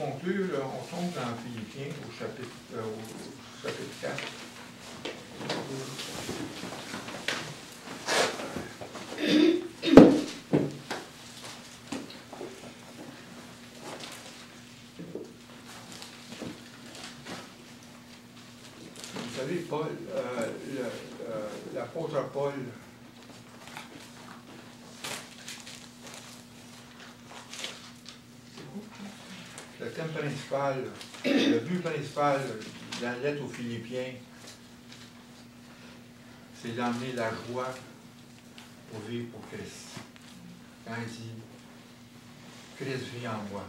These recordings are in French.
conclure, on tombe dans Philippiens au chapitre 4. Vous savez, Paul, l'apôtre Paul, le thème principal, le but principal de la lettre aux Philippiens, c'est d'emmener la joie pour vivre pour Christ. Quand il dit « Christ vit en moi »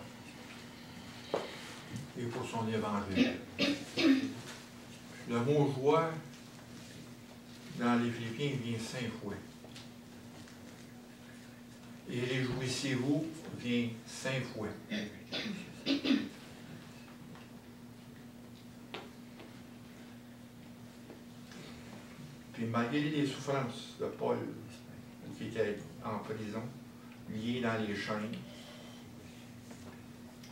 et pour son évangile. Le mot « joie » dans les Philippiens vient 5 fois. Et « réjouissez-vous » vient 5 fois. Puis malgré les souffrances de Paul, qui était en prison, lié dans les chaînes,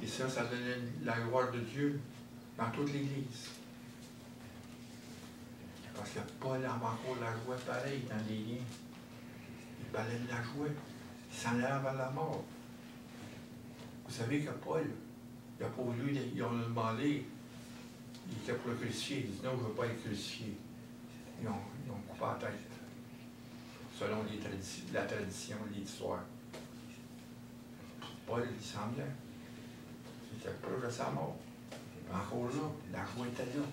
et ça donnait la gloire de Dieu dans toute l'Église. Parce que Paul avait encore la joie pareille dans les liens. Il parlait de la joie. Il s'en allait vers la mort. Vous savez que Paul, il n'a pas voulu, ils ont demandé, il était pour le crucifier. Il dit non, je ne veux pas être crucifié. Ils ont coupé la tête, selon la tradition, l'histoire. Paul, il semblait, il était proche de sa mort. Encore là, la joie était là.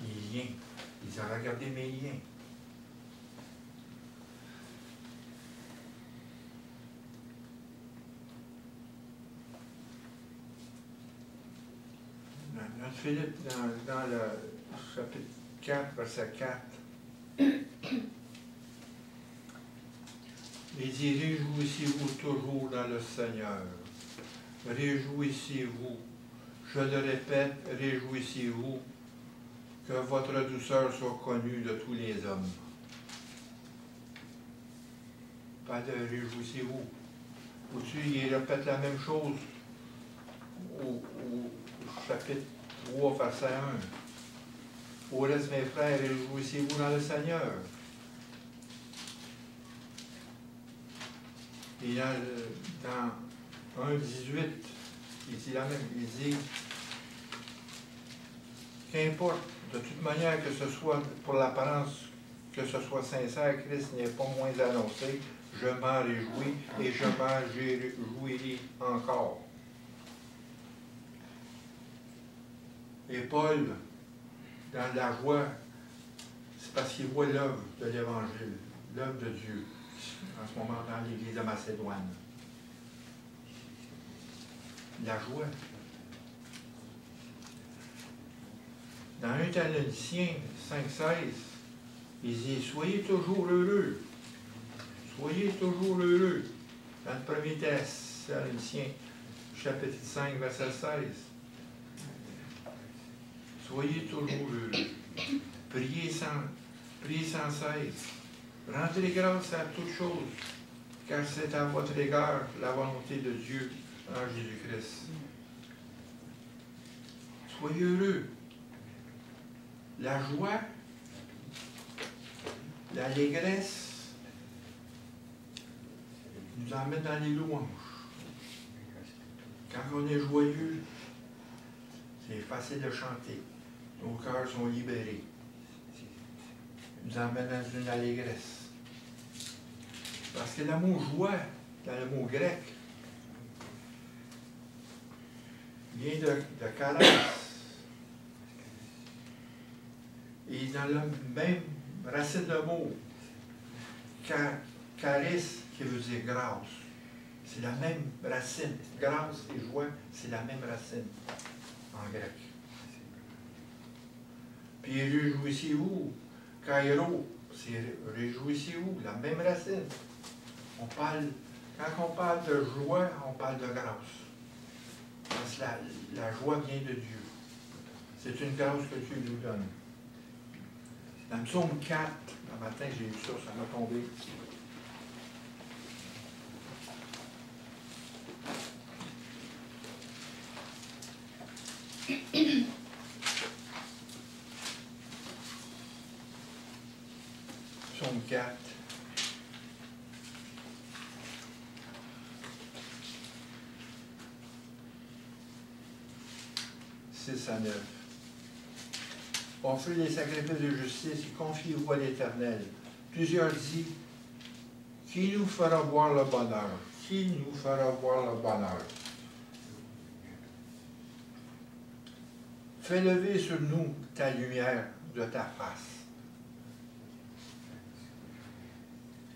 Les liens. Ils ont regardé mes liens. Notre Philippe, dans le chapitre 4, verset 4, il dit « Réjouissez-vous toujours dans le Seigneur. Réjouissez-vous. Je le répète, réjouissez-vous. Que votre douceur soit connue de tous les hommes. » Pas de réjouissez-vous. Au-dessus, il répète la même chose au chapitre 3, verset 1. Au reste, mes frères, réjouissez-vous dans le Seigneur. Et dans 1,18, il dit la même. Il dit qu'importe, de toute manière, que ce soit pour l'apparence, que ce soit sincère, Christ n'est pas moins annoncé. Je m'en réjouis et je m'en réjouirai encore. Et Paul, dans la joie, c'est parce qu'il voit l'œuvre de l'Évangile, l'œuvre de Dieu, en ce moment dans l'Église de Macédoine. La joie. Dans 1 Thessaloniciens 5,16, il dit « Soyez toujours heureux. Soyez toujours heureux. » Dans le 1er Thessaloniciens, chapitre 5, verset 16. Soyez toujours heureux. Priez sans cesse. Rendez grâce à toutes choses, car c'est à votre égard la volonté de Dieu en Jésus-Christ. Soyez heureux. La joie, l'allégresse nous emmène dans les louanges. Quand on est joyeux, c'est facile de chanter. Nos cœurs sont libérés. Nous emmène dans une allégresse. Parce que le mot joie, dans le mot grec, vient de caresse. Et dans la même racine de mot, charis, qui veut dire grâce. C'est la même racine. Grâce et joie, c'est la même racine en grec. Puis réjouissez-vous. Kairo, c'est réjouissez-vous, la même racine. Quand on parle de joie, on parle de grâce. Parce que la joie vient de Dieu. C'est une grâce que Dieu nous donne. Dans le psaume 4, le matin, j'ai eu ça, ça m'a tombé. Psaume 4. À 9. Offrez des sacrifices de justice et confiez-vous à l'Éternel. Plusieurs disent, qui nous fera voir le bonheur? Qui nous fera voir le bonheur? Fais lever sur nous ta lumière de ta face.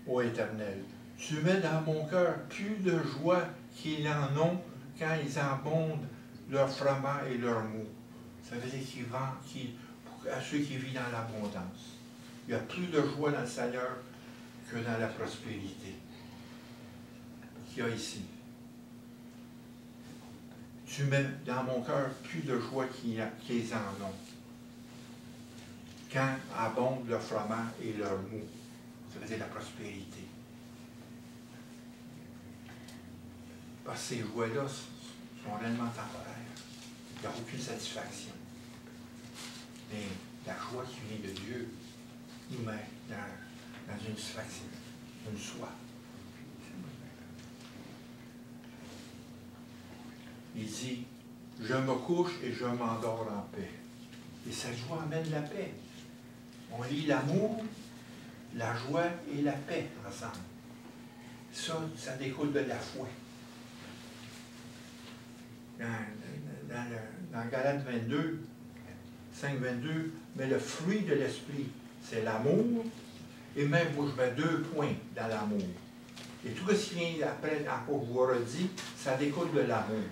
Ô Éternel, tu mets dans mon cœur plus de joie qu'ils en ont quand ils abondent leur froment et leur mou. Ça veut dire qu'ils vendent à ceux qui vivent dans l'abondance. Il y a plus de joie dans le Seigneur que dans la prospérité qu'il y a ici. Tu mets dans mon cœur plus de joie qu'ils en ont quand abondent leur froment et leur mou. Ça veut dire la prospérité. Parce que ces joies-là sont réellement temporaires. Il n'y a aucune satisfaction. Mais la joie qui vient de Dieu nous met dans une satisfaction, une soif. Il dit, je me couche et je m'endors en paix. Et cette joie amène la paix. On lit l'amour, la joie et la paix ensemble. Ça découle de la foi. Dans Galates 22, 5-22, mais le fruit de l'esprit, c'est l'amour, et même moi je mets 2 points dans l'amour. Et tout ce qui vient après, encore je vous redis, ça découle de l'amour.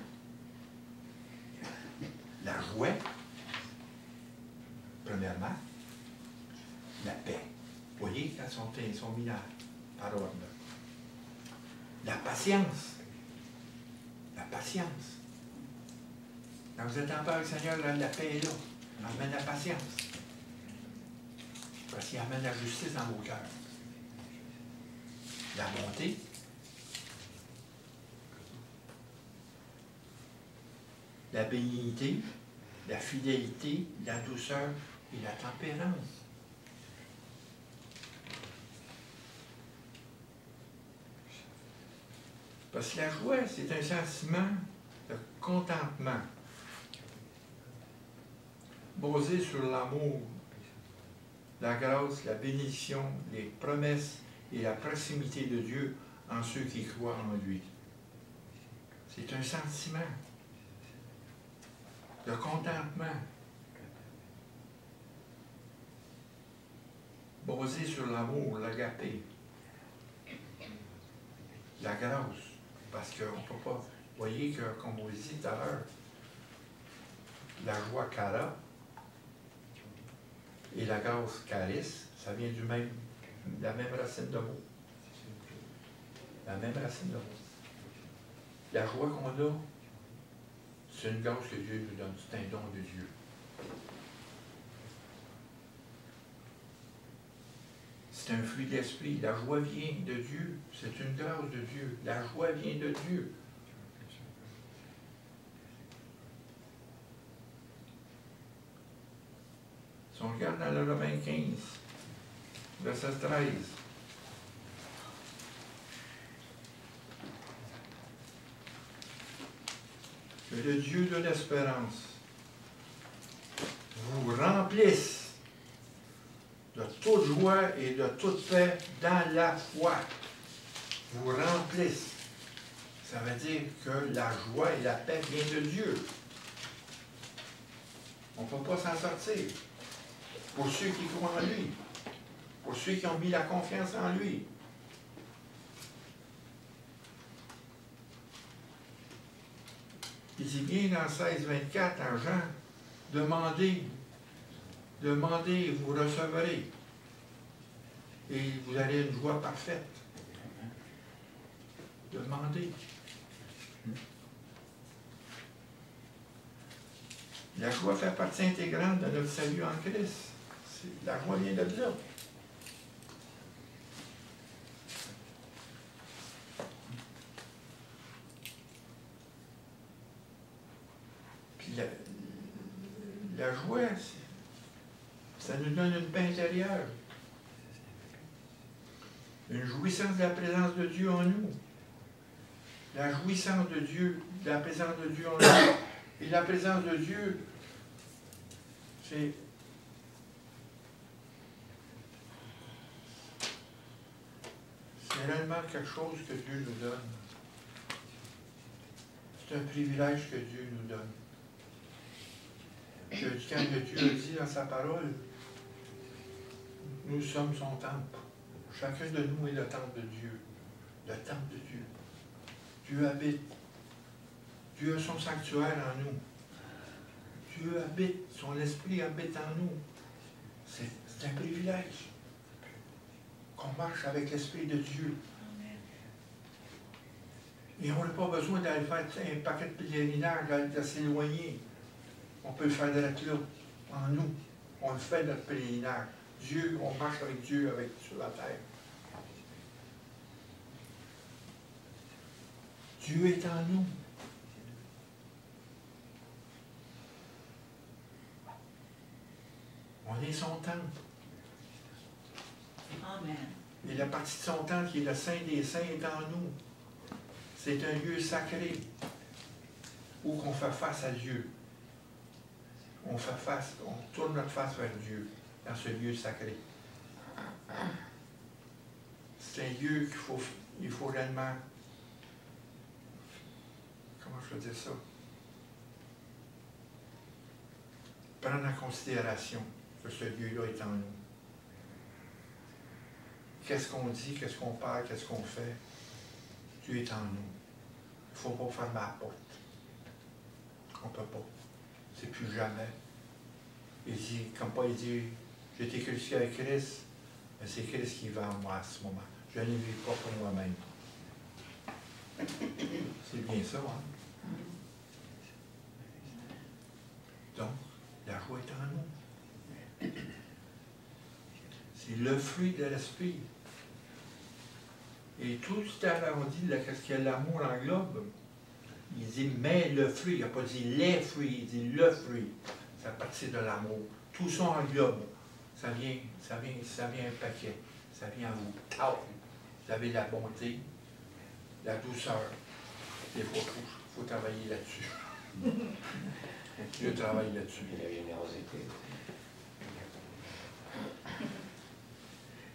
La joie, premièrement, la paix. Vous voyez, quand ils sont mis par ordre. La patience. La patience. Quand vous êtes en paix avec le Seigneur, la paix est là. Il amène la patience. Parce qu'il amène la justice dans vos cœurs. La bonté. La bénignité, la fidélité, la douceur et la tempérance. Parce que la joie, c'est un sentiment de contentement, basé sur l'amour, la grâce, la bénédiction, les promesses et la proximité de Dieu en ceux qui croient en lui. C'est un sentiment de contentement, basé sur l'amour, l'agapé, la grâce, parce qu'on ne peut pas, vous voyez que, comme on dit tout à l'heure, la joie cara et la grâce charis, ça vient la même racine de mots. La même racine de mots. La joie qu'on a, c'est une grâce que Dieu nous donne, c'est un don de Dieu. C'est un fruit d'esprit. La joie vient de Dieu. C'est une grâce de Dieu. La joie vient de Dieu. Si on regarde dans le Romains 15, verset 13, que le Dieu de l'espérance vous remplisse de toute joie et de toute paix dans la foi. Vous remplisse. Ça veut dire que la joie et la paix viennent de Dieu. On ne peut pas s'en sortir. Pour ceux qui croient en lui. Pour ceux qui ont mis la confiance en lui. Il dit bien dans 16-24 en Jean, demandez, et vous recevrez. Et vous avez une joie parfaite. Demandez. La joie fait partie intégrante de notre salut en Christ. La joie vient de là. Puis La joie, ça nous donne une paix intérieure. Une jouissance de la présence de Dieu en nous. La jouissance de Dieu, de la présence de Dieu en nous. Et la présence de Dieu, c'est réellement quelque chose que Dieu nous donne. C'est un privilège que Dieu nous donne. Quand Dieu a dit dans sa parole, nous sommes son temple. Chacun de nous est le temple de Dieu. Le temple de Dieu. Dieu habite. Dieu a son sanctuaire en nous. Dieu habite. Son esprit habite en nous. C'est un privilège qu'on marche avec l'esprit de Dieu. Et on n'a pas besoin d'aller faire un paquet de pèlerinage, d'aller s'éloigner. On peut le faire de la clé en nous. On le fait notre pèlerinage. Dieu, on marche avec Dieu sur la terre. Dieu est en nous. On est son temple. Amen. Et la partie de son temple qui est le Saint des Saints est en nous. C'est un lieu sacré où on fait face à Dieu. On fait face, on tourne notre face vers Dieu dans ce lieu sacré. C'est un lieu il faut réellement, comment je veux dire ça? Prendre en considération que ce lieu-là est en nous. Qu'est-ce qu'on dit, qu'est-ce qu'on parle, qu'est-ce qu'on fait? Dieu est en nous. Il ne faut pas fermer la porte. On ne peut pas. C'est plus jamais. Il dit, comme Paul dit, j'ai été crucifié avec Christ, mais c'est Christ qui va en moi à ce moment. Je ne vis pas pour moi-même. C'est bien ça, hein? Donc, la joie est en nous. C'est le fruit de l'esprit. Et tout ce qu'on dit, qu'est-ce que l'amour englobe, il dit mais le fruit, il n'a pas dit les fruits, il dit le fruit. C'est à partir de l'amour. Tout ça englobe. Ça vient un paquet. Ça vient à vous. Vous avez la bonté, la douceur. Des fois, il faut travailler là-dessus. Dieu travaille là-dessus. Et la générosité.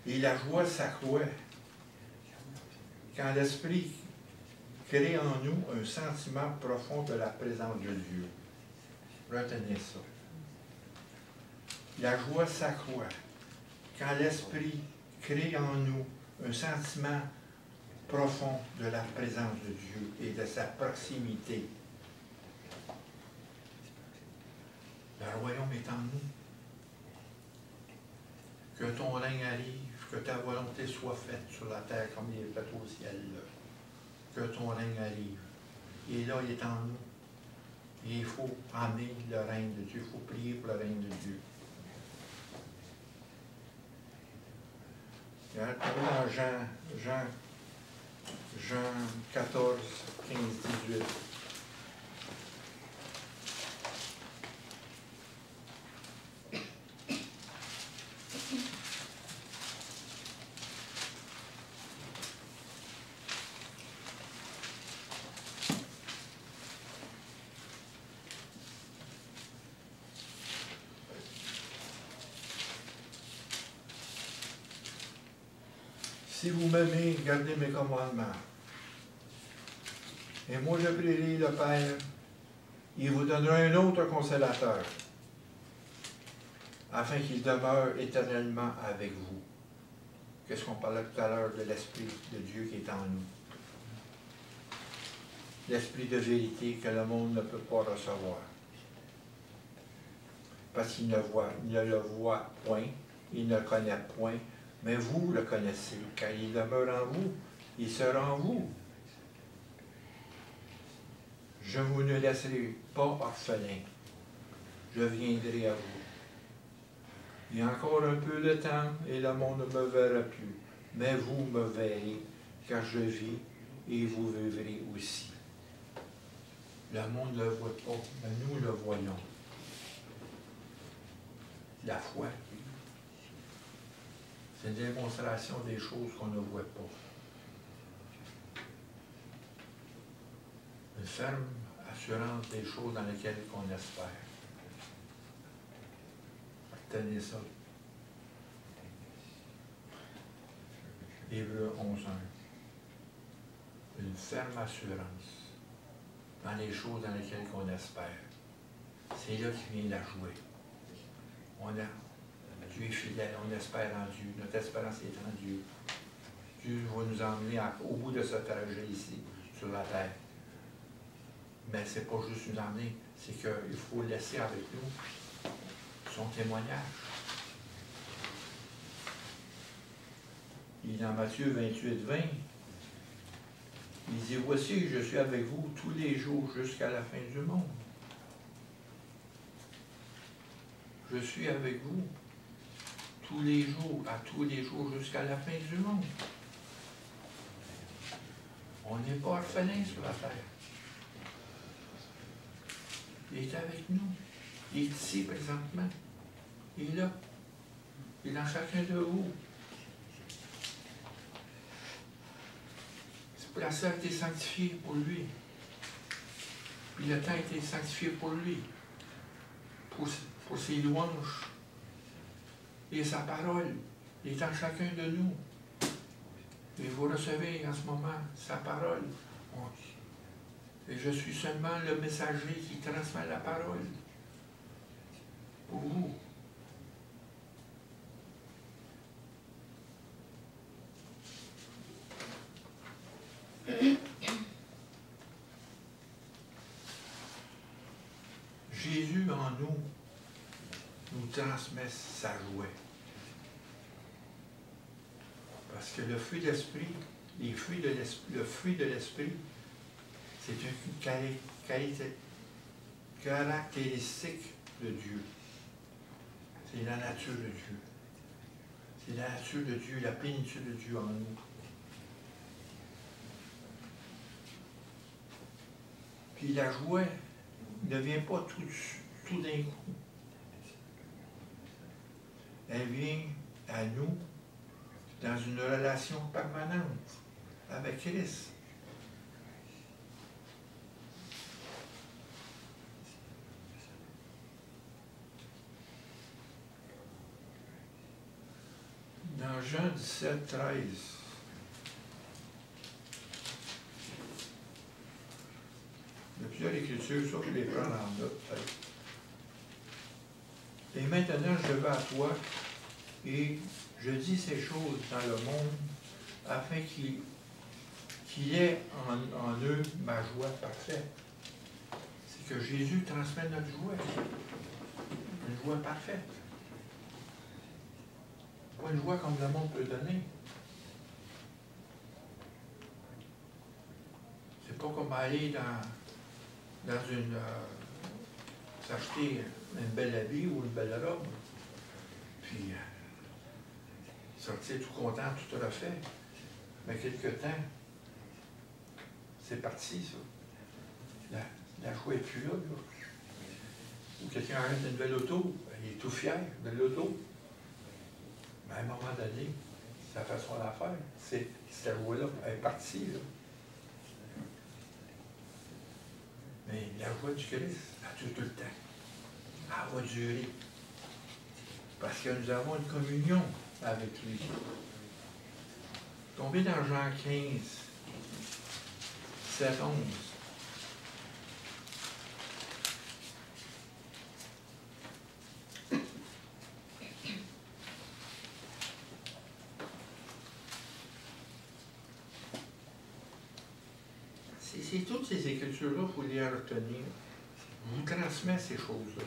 Et la joie s'accroît quand l'Esprit crée en nous un sentiment profond de la présence de Dieu. Retenez ça. La joie s'accroît quand l'Esprit crée en nous un sentiment profond de la présence de Dieu et de sa proximité. Le royaume est en nous. Que ton règne arrive, que ta volonté soit faite sur la terre comme il est fait au ciel. Que ton règne arrive. Et là, il est en nous. Et il faut amener le règne de Dieu. Il faut prier pour le règne de Dieu. Dans Jean 14, 15, 18. Si vous m'aimez, gardez mes commandements. Et moi, je prierai le Père, il vous donnera un autre consolateur, afin qu'il demeure éternellement avec vous. Qu'est-ce qu'on parlait tout à l'heure de l'Esprit de Dieu qui est en nous? L'Esprit de vérité que le monde ne peut pas recevoir. Parce qu'il ne le voit point, il ne le connaît point, mais vous le connaissez, car il demeure en vous, il sera en vous. Je vous ne laisserai pas orphelin, je viendrai à vous. Il y a encore un peu de temps, et le monde ne me verra plus, mais vous me verrez, car je vis, et vous vivrez aussi. Le monde ne le voit pas, mais nous le voyons. la foi. C'est une démonstration des choses qu'on ne voit pas. Une ferme assurance des choses dans lesquelles on espère. Tenez ça. Hébreux 11:1. Une ferme assurance dans les choses dans lesquelles on espère. C'est là qu'il vient la jouer. Dieu est fidèle, on espère en Dieu. Notre espérance est en Dieu. Dieu va nous emmener au bout de ce trajet ici, sur la terre. Mais ce n'est pas juste nous emmener, c'est qu'il faut laisser avec nous son témoignage. Il est dans Matthieu 28:20. Il dit, voici, je suis avec vous tous les jours jusqu'à la fin du monde. Je suis avec vous tous les jours, à tous les jours jusqu'à la fin du monde. On n'est pas orphelins sur la terre. Il est avec nous. Il est ici présentement. Il est là. Il est dans chacun de vous. La sœur a été sanctifiée pour lui. Puis le temps a été sanctifié pour lui. Pour ses louanges. Et sa parole. Il est en chacun de nous. Et vous recevez en ce moment sa parole. Et je suis seulement le messager qui transmet la parole. Pour vous. Jésus en nous transmet sa joie. Parce que le fruit d'esprit, le fruit de l'esprit, c'est une caractéristique de Dieu. C'est la nature de Dieu. C'est la nature de Dieu, la plénitude de Dieu en nous. Puis la joie ne vient pas tout d'un coup. Elle vient à nous dans une relation permanente avec Christ. Dans Jean 17:13, il y a plusieurs écritures, sauf que je les prends en note. Et maintenant, je vais à toi, et je dis ces choses dans le monde, afin qu'il ait en eux ma joie parfaite. C'est que Jésus transmet notre joie. Une joie parfaite. Pas une joie comme le monde peut donner. C'est pas comme aller dans une... s'acheter une belle habit ou une belle robe, puis sortir tout content, tout refait. Mais quelque temps, c'est parti, ça. La joie n'est plus là. Ou quelqu'un arrête une belle auto, il est tout fier de l'auto. Mais à un moment donné, sa façon d'en faire, cette joie-là, elle est partie. Là. Mais la joie du Christ, elle dure tout le temps. Elle va durer. Parce que nous avons une communion avec lui. Tombez dans Jean 15, 7, 11. C'est toutes ces écritures-là, il faut les retenir. Vous transmet ces choses-là.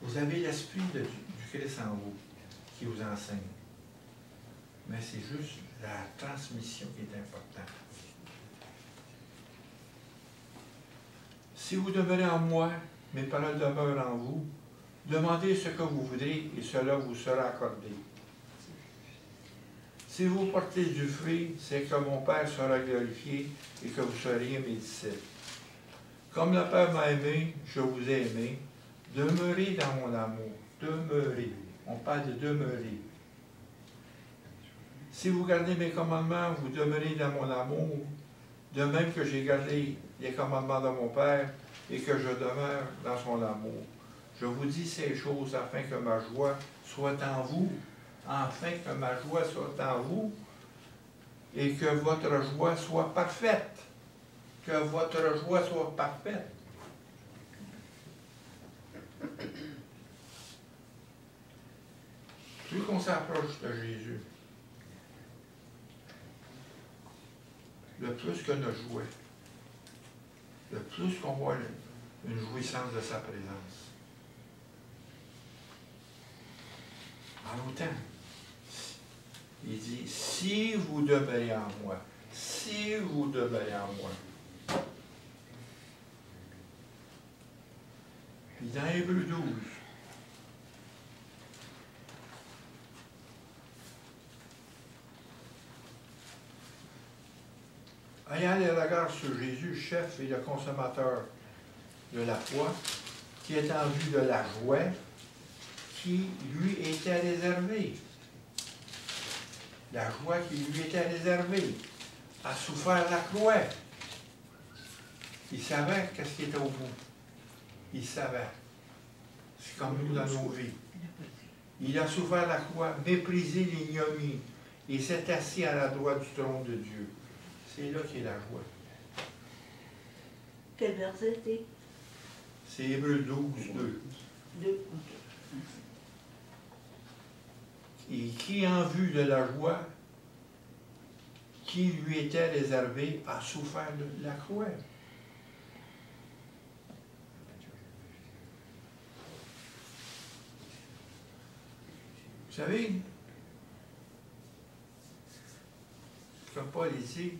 Vous avez l'esprit du Christ en vous qui vous enseigne. Mais c'est juste la transmission qui est importante. Si vous demeurez en moi, mes paroles demeurent en vous, demandez ce que vous voudrez et cela vous sera accordé. Si vous portez du fruit, c'est que mon Père sera glorifié et que vous seriez mes disciples. Comme le Père m'a aimé, je vous ai aimé. Demeurez dans mon amour. Demeurer. On parle de demeurer. Si vous gardez mes commandements, vous demeurez dans mon amour, de même que j'ai gardé les commandements de mon Père et que je demeure dans son amour. Je vous dis ces choses afin que ma joie soit en vous, afin que ma joie soit en vous et que votre joie soit parfaite. Que votre joie soit parfaite. Plus qu'on s'approche de Jésus, le plus que notre joie, le plus qu'on voit une jouissance de sa présence. En autant, il dit, si vous demeurez en moi, si vous demeurez en moi. Puis dans Hébreux 12, ayant les regards sur Jésus, chef et le consommateur de la foi, qui est en vue de la joie qui lui était réservée. La joie qui lui était réservée, a souffert la croix. Il savait qu'est-ce qui était au bout. Il savait. C'est comme nous dans nos vies. Il a souffert la croix, méprisé l'ignominie, et s'est assis à la droite du trône de Dieu. C'est là qu'est la joie. Quel verset c'est? C'est Hébreux 12, 2. 2, ok. Et qui, en vue de la joie qui lui était réservée, a souffert la croix. Vous savez, comme Paul dit,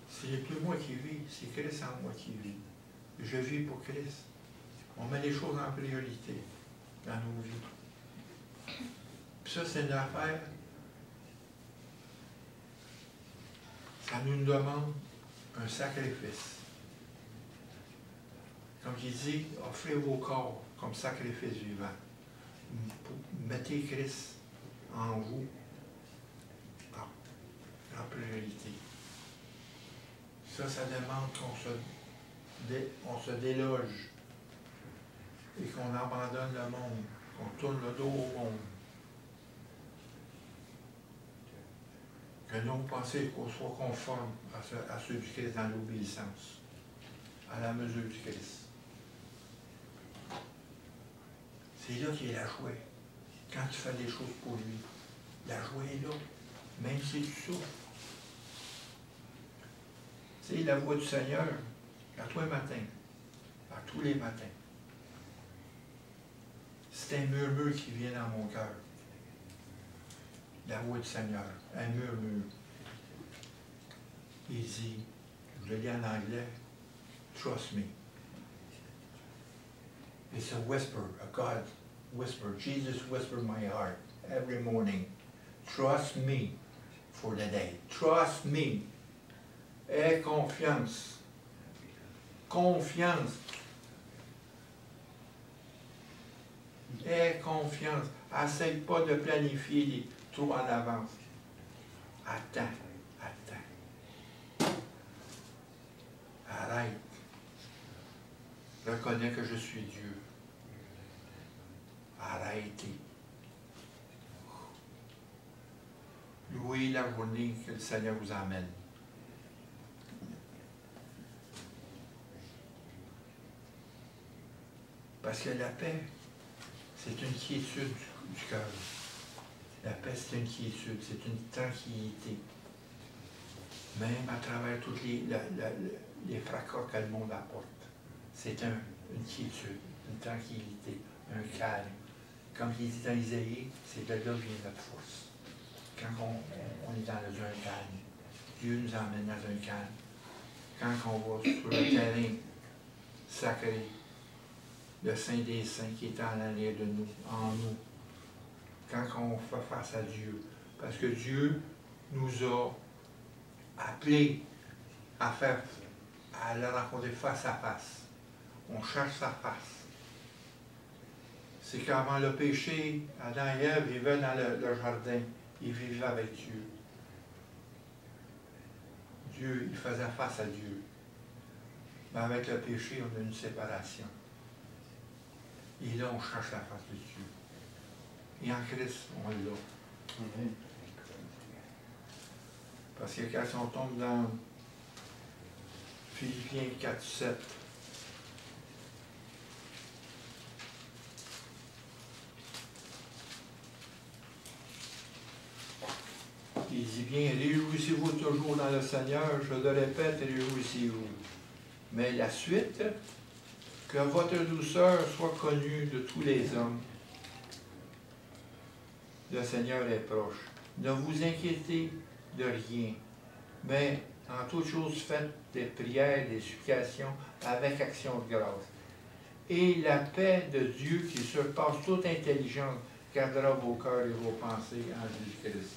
c'est plus moi qui vis, c'est Christ en moi qui vit. Je vis pour Christ. On met les choses en priorité dans nos vies. Puis ça, c'est une affaire. Ça nous demande un sacrifice. Comme il dit, offrez vos corps comme sacrifice vivant. Mettez Christ en vous en priorité. Ça demande qu'on se déloge et qu'on abandonne le monde, qu'on tourne le dos au monde. Que nos pensées soient conformes à ceux du Christ dans l'obéissance, à la mesure du Christ. C'est là qu'il y a la joie. Quand tu fais des choses pour lui, la joie est là, même si tu souffres. Tu sais, la voix du Seigneur, à tous les matins, à tous les matins, c'est un murmure qui vient dans mon cœur. La voix du Seigneur, un murmure. Il dit, je le lis en anglais, trust me. It's a whisper, a God whisper. Jesus whispered in my heart every morning. Trust me for the day. Trust me. Aie confiance. Confiance. Aie confiance. Essaye pas de planifier trop en avance. Attends, attends. Arrête. Reconnais que je suis Dieu. Arrêtez. Louez la journée que le Seigneur vous emmène. Parce que la paix, c'est une quiétude du cœur. La paix, c'est une quiétude, c'est une tranquillité. Même à travers tous les fracas que le monde apporte. C'est une quiétude, une tranquillité, un calme. Comme il dit dans Isaïe, c'est de là que vient notre force. Quand on est dans un calme, Dieu nous emmène dans un calme. Quand on va sur le terrain sacré, le Saint des Saints qui est en arrière de nous, en nous, quand on fait face à Dieu. Parce que Dieu nous a appelés à le rencontrer face à face. On cherche sa face. c'est qu'avant le péché, Adam et Ève vivaient dans le jardin. Ils vivaient avec Dieu. Dieu, ils faisaient face à Dieu. Mais avec le péché, on a une séparation. Et là, on cherche la face de Dieu. Et en Christ, on l'a. Parce que quand on tombe dans Philippiens 4, 7, il dit bien, réjouissez-vous toujours dans le Seigneur, je le répète, réjouissez-vous. Mais la suite, que votre douceur soit connue de tous les hommes. Le Seigneur est proche. Ne vous inquiétez de rien, mais en toutes choses faites des prières, des supplications avec action de grâce. Et la paix de Dieu qui surpasse toute intelligence gardera vos cœurs et vos pensées en Jésus-Christ.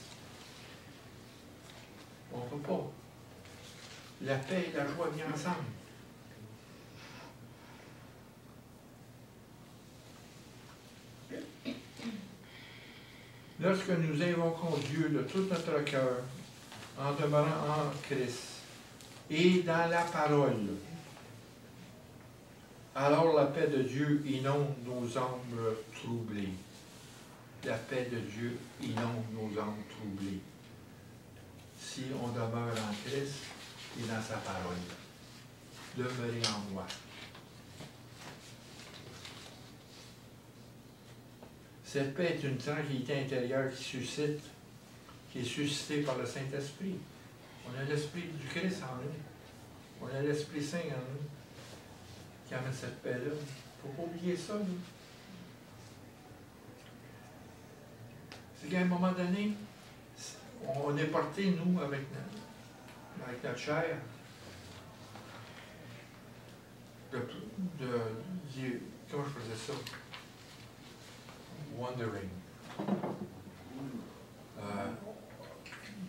On ne peut pas. La paix et la joie viennent ensemble. Lorsque nous invoquons Dieu de tout notre cœur, en demeurant en Christ et dans la parole, alors la paix de Dieu inonde nos âmes troublées. La paix de Dieu inonde nos âmes troublées. Si on demeure en Christ et dans sa parole, demeurez en moi. Cette paix est une tranquillité intérieure qui est suscitée par le Saint-Esprit. On a l'Esprit du Christ en nous. On a l'Esprit Saint en nous qui amène cette paix-là. Il ne faut pas oublier ça, nous. C'est qu'à un moment donné, on est porté, nous, avec notre chair, comment je faisais ça? Wandering.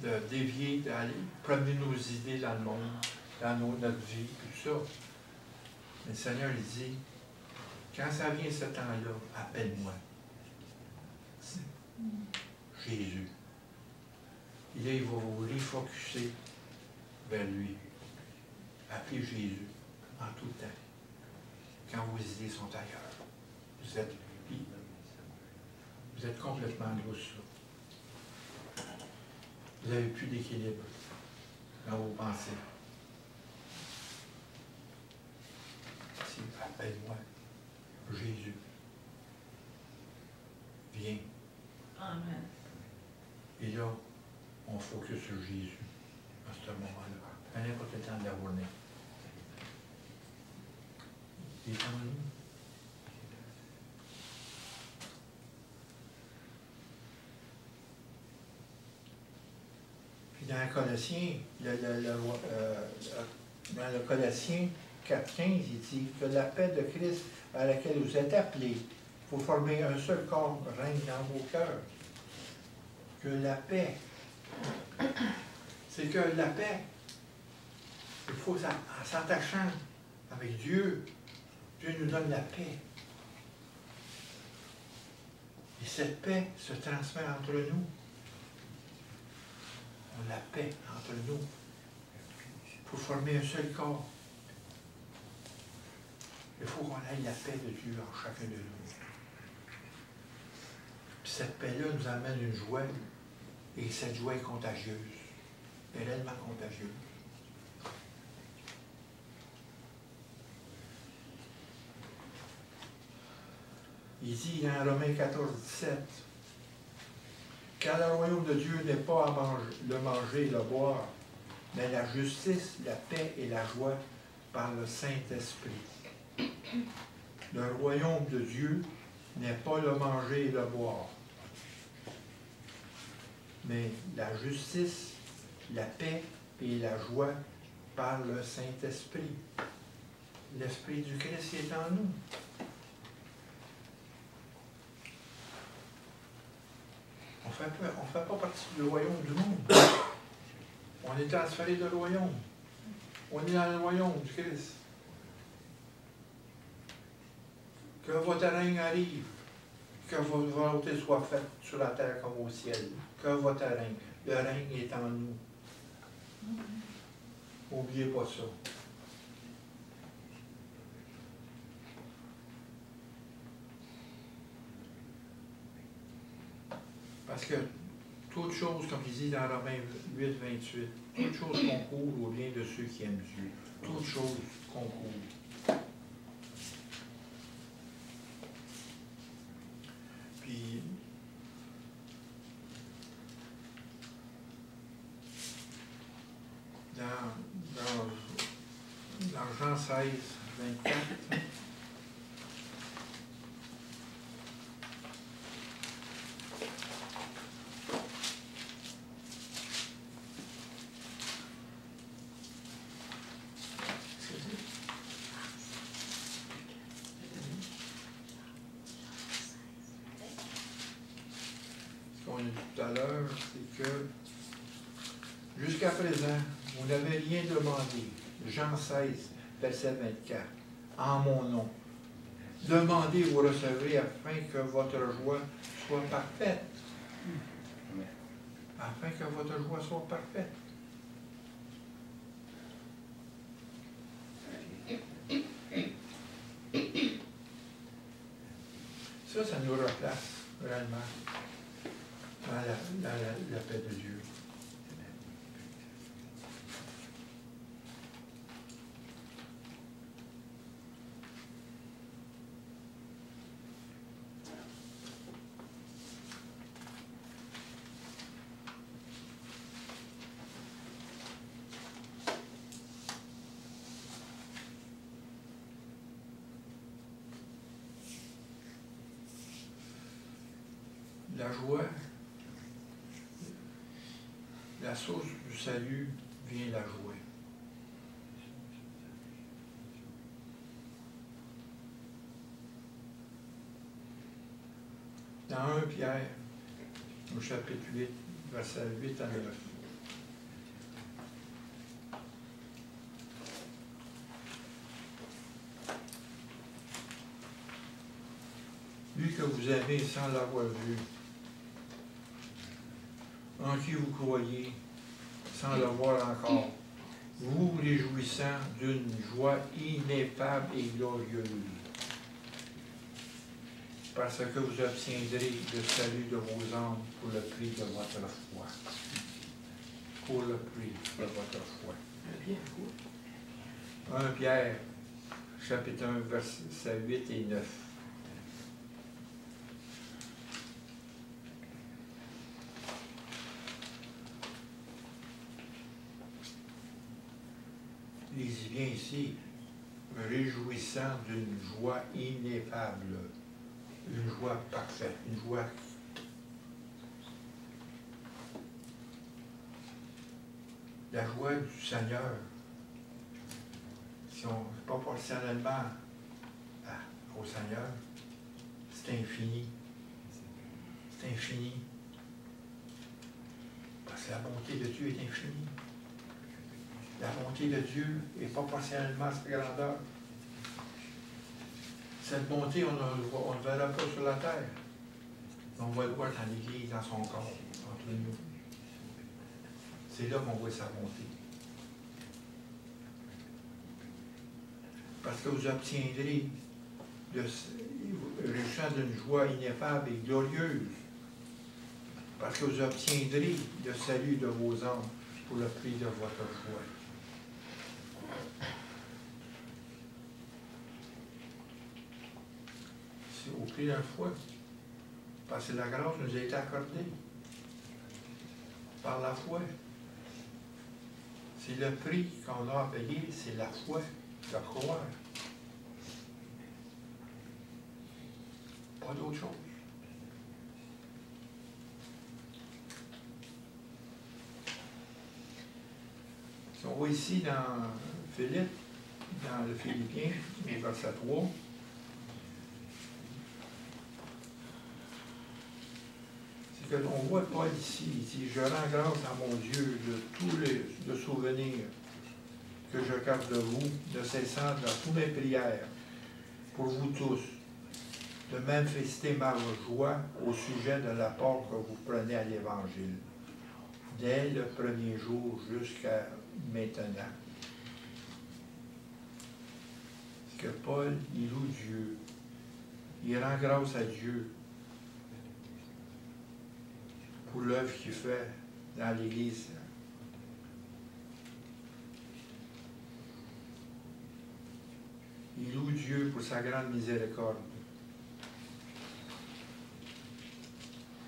De dévier, d'aller promener nos idées dans le monde, dans notre vie, tout ça. Mais le Seigneur, il dit, quand ça vient ce temps-là, appelle-moi. Jésus. Et là, il va vous refocuser vers lui. Appelez Jésus en tout temps. Quand vos idées sont ailleurs, vous êtes complètement lousse. Vous n'avez plus d'équilibre dans vos pensées. Si, appelle-moi Jésus. Viens. Amen. Et là, on focus sur Jésus à ce moment-là, à n'importe quel temps de la journée. Il est en nous. Puis dans Colossiens, dans le Colossiens 4,15, il dit que la paix de Christ à laquelle vous êtes appelés, pour former un seul corps, règne dans vos cœurs. Que la paix, c'est que la paix, il faut, en s'attachant avec Dieu, Dieu nous donne la paix. Et cette paix se transmet entre nous. On a la paix entre nous pour former un seul corps. Il faut qu'on ait la paix de Dieu en chacun de nous. Puis cette paix-là nous amène une joie, et cette joie est contagieuse, est réellement contagieuse. Il dit dans Romains 14, 17, « Car le royaume de Dieu n'est pas le manger et le boire, mais la justice, la paix et la joie par le Saint-Esprit. » Le royaume de Dieu n'est pas le manger et le boire, mais la justice, la paix et la joie par le Saint-Esprit. L'Esprit du Christ est en nous. On ne fait pas partie du royaume du monde. On est transféré de royaume. On est dans le royaume du Christ. Que votre règne arrive. Que votre volonté soit faite sur la terre comme au ciel. Que votre règne. Le règne est en nous. N'oubliez pas ça. Parce que toute chose, comme il dit dans Romains 8, 28, toute chose concourt au bien de ceux qui aiment Dieu. Toute chose concourt. Puis, dans Jean 16, 24, ce qu'on a dit tout à l'heure, c'est que jusqu'à présent, vous n'avez rien demandé. Jean 16, verset 24, en mon nom. Demandez, vous recevrez afin que votre joie soit parfaite. Afin que votre joie soit parfaite. Ça nous replace réellement dans la paix de Dieu. La joie, la source du salut vient la joie. Dans 1 Pierre, au chapitre 8, versets 8 à 9. Lui que vous aimez sans l'avoir vu, en qui vous croyez, sans le voir encore, vous réjouissant d'une joie ineffable et glorieuse, parce que vous obtiendrez le salut de vos âmes pour le prix de votre foi. Pour le prix de votre foi. 1 Pierre, chapitre 1, versets 8 et 9. Il y vient ici, me réjouissant d'une joie ineffable, une joie parfaite, une joie la joie du Seigneur. Si on n'est pas proportionnellement au Seigneur, c'est infini. C'est infini. Parce que la bonté de Dieu est infinie. La bonté de Dieu est proportionnellement à sa grandeur. Cette bonté, on ne verra pas sur la terre. On va le voir dans l'Église, dans son corps, entre nous. C'est là qu'on voit sa bonté. Parce que vous obtiendrez le chant d'une joie ineffable et glorieuse. Parce que vous obtiendrez le salut de vos âmes pour le prix de votre foi. C'est au prix de la foi. Parce que la grâce nous a été accordée par la foi. C'est le prix qu'on a à payer, c'est la foi, de croire. Pas d'autre chose. Si on voit ici dans Philippe, dans le Philippiens, au verset 3, c'est que l'on voit Paul ici, il dit « Je rends grâce à mon Dieu de tous les souvenirs que je garde de vous, ne cessant dans toutes mes prières, pour vous tous, de manifester ma joie au sujet de l'apport que vous prenez à l'Évangile, dès le premier jour jusqu'à maintenant. Que Paul, il loue Dieu, il rend grâce à Dieu pour l'œuvre qu'il fait dans l'Église. Il loue Dieu pour sa grande miséricorde.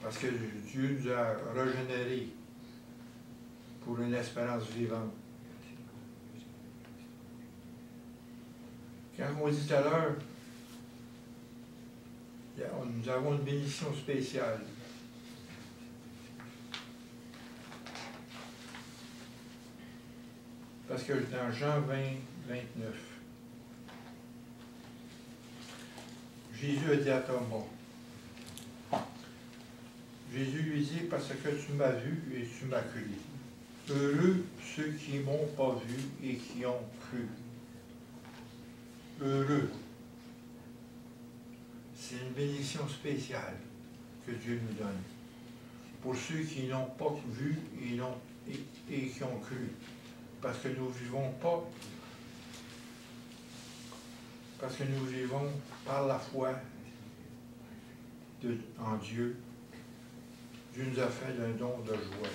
Parce que Dieu nous a régénérés pour une espérance vivante. Quand on dit tout à l'heure, nous avons une bénédiction spéciale. Parce que dans Jean 20, 29, Jésus a dit à Thomas, Jésus lui dit, parce que tu m'as vu et tu m'as cru. Heureux ceux qui m'ont pas vu et qui ont cru. Heureux. C'est une bénédiction spéciale que Dieu nous donne. Pour ceux qui n'ont pas vu et qui ont cru. Parce que nous vivons pas, parce que nous vivons par la foi en Dieu. Dieu nous a fait un don de joie.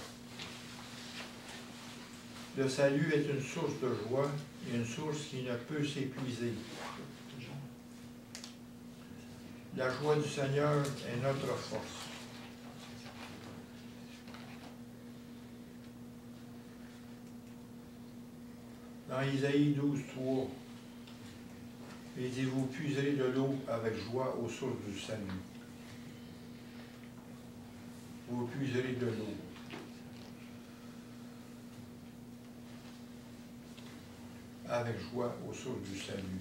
Le salut est une source de joie et une source qui ne peut s'épuiser. La joie du Seigneur est notre force. Dans Isaïe 12, 3, il dit, vous puiserez de l'eau avec joie aux sources du salut. Vous puiserez de l'eau. Avec joie aux sources du salut.